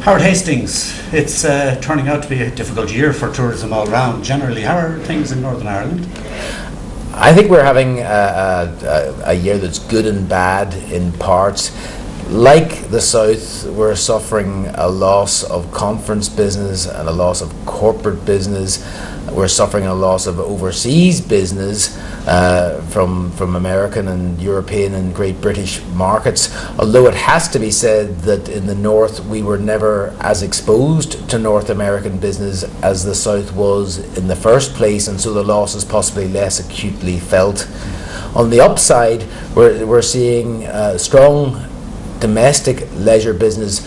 Howard Hastings, it's turning out to be a difficult year for tourism all round. Generally, how are things in Northern Ireland? I think we're having a year that's good and bad in parts. Like the South, we're suffering a loss of conference business and a loss of corporate business. We're suffering a loss of overseas business from American and European and Great British markets. Although it has to be said that in the North we were never as exposed to North American business as the South was in the first place, and so the loss is possibly less acutely felt. On the upside, we're seeing strong domestic leisure business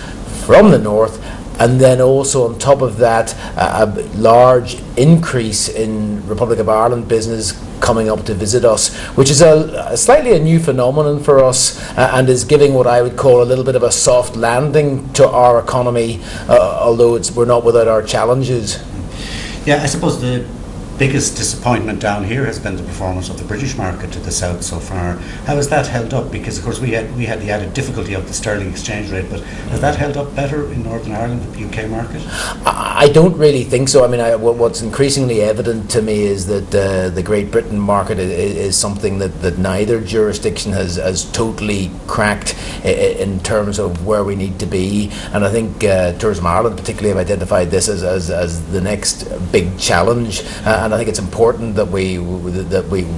from the North, and then also on top of that a large increase in Republic of Ireland business coming up to visit us, which is slightly a new phenomenon for us, and is giving what I would call a little bit of a soft landing to our economy, although we're not without our challenges. Yeah, I suppose the biggest disappointment down here has been the performance of the British market to the south so far. How has that held up? Because of course we had the added difficulty of the sterling exchange rate, but has that held up better in Northern Ireland, the UK market? I don't really think so. I mean, what's increasingly evident to me is that the Great Britain market is something that neither jurisdiction has totally cracked in terms of where we need to be, and I think Tourism Ireland particularly have identified this as the next big challenge. And I think it's important that we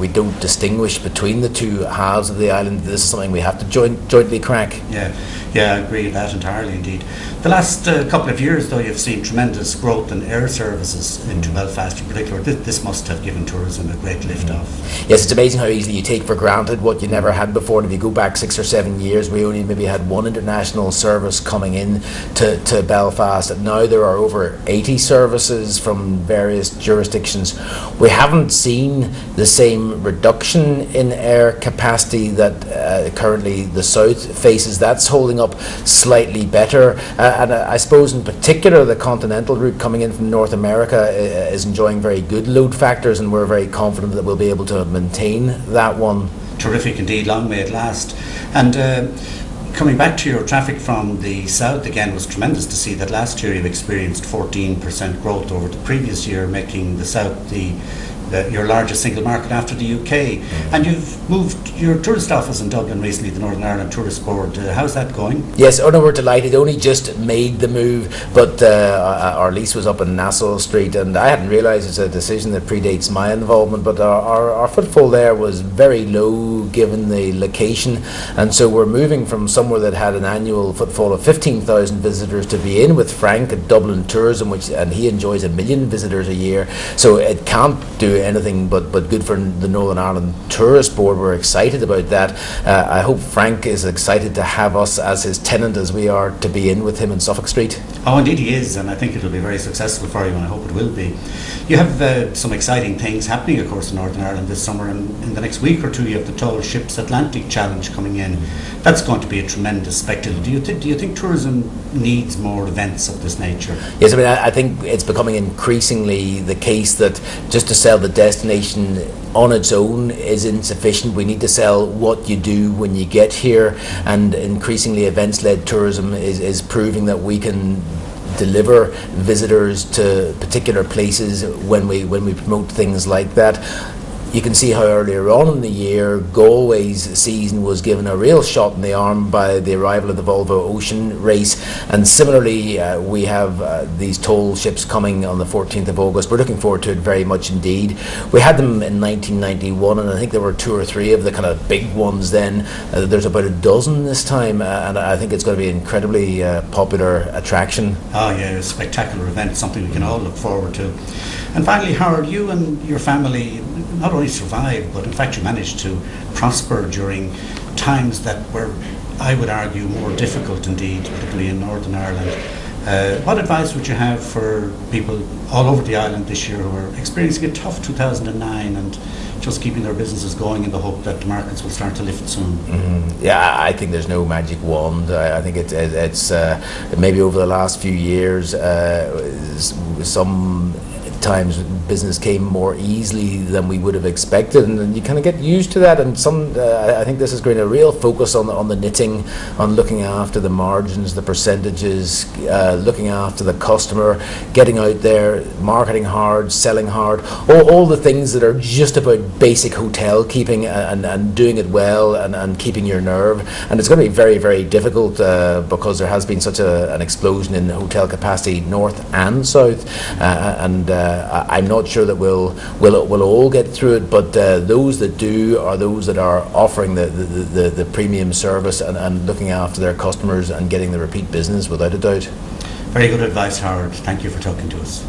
don't distinguish between the two halves of the island. This is something we have to jointly crack. Yeah, I agree with that entirely indeed. The last couple of years, though, you've seen tremendous growth in air services into Belfast in particular. This must have given tourism a great lift off. Yes, it's amazing how easily you take for granted what you never had before. And if you go back 6 or 7 years, we only maybe had one international service coming in to Belfast. And now there are over 80 services from various jurisdictions. We haven't seen the same reduction in air capacity that currently the South faces. That's holding up slightly better. And I suppose in particular the continental route coming in from North America is enjoying very good load factors, and we're very confident that we'll be able to maintain that one. Terrific indeed, long may it last. And coming back to your traffic from the south again, was tremendous to see that last year you've experienced 14% growth over the previous year, making the south your largest single market after the UK. And you've moved your tourist office in Dublin recently, the Northern Ireland Tourist Board. How's that going? Yes, no, we're delighted. Only just made the move, but our lease was up in Nassau Street, and I hadn't realised it's a decision that predates my involvement, but our footfall there was very low given the location, and so we're moving from somewhere that had an annual footfall of 15,000 visitors to be in with Frank at Dublin Tourism, and he enjoys 1 million visitors a year, so it can't do anything but good for the Northern Ireland Tourist Board. We're excited about that. I hope Frank is excited to have us as his tenant, as we are to be in with him in Suffolk Street. Oh, indeed he is, and I think it will be very successful for you, and I hope it will be. You have some exciting things happening, of course, in Northern Ireland this summer, and in the next week or two you have the Tall Ships Atlantic Challenge coming in. That's going to be a tremendous spectacle. Do you think tourism needs more events of this nature? Yes, I mean, I think it's becoming increasingly the case that just to sell the destination on its own is insufficient. We need to sell what you do when you get here, and increasingly events-led tourism is proving that we can deliver visitors to particular places when we promote things like that. You can see how earlier on in the year Galway's season was given a real shot in the arm by the arrival of the Volvo Ocean race, and similarly we have these toll ships coming on the 14th of August. We're looking forward to it very much indeed. We had them in 1991, and I think there were 2 or 3 of the kind of big ones then. There's about a dozen this time, and I think it's going to be an incredibly popular attraction. Oh yeah, a spectacular event, something we can all look forward to. And finally, Howard, you and your family not only survived, but in fact you managed to prosper during times that were, I would argue, more difficult indeed, particularly in Northern Ireland. What advice would you have for people all over the island this year who are experiencing a tough 2009 and just keeping their businesses going in the hope that the markets will start to lift soon? Yeah, I think there's no magic wand. I think it's maybe over the last few years, sometimes business came more easily than we would have expected, and you kind of get used to that. And I think this is going to real focus on the knitting, on looking after the margins, the percentages, looking after the customer, getting out there, marketing hard, selling hard, all the things that are just about basic hotel keeping and doing it well and keeping your nerve. And it's going to be very, very difficult because there has been such an explosion in hotel capacity north and south, and I'm not sure that we'll all get through it, but those that do are those that are offering the premium service and looking after their customers and getting the repeat business, without a doubt. Very good advice, Howard. Thank you for talking to us.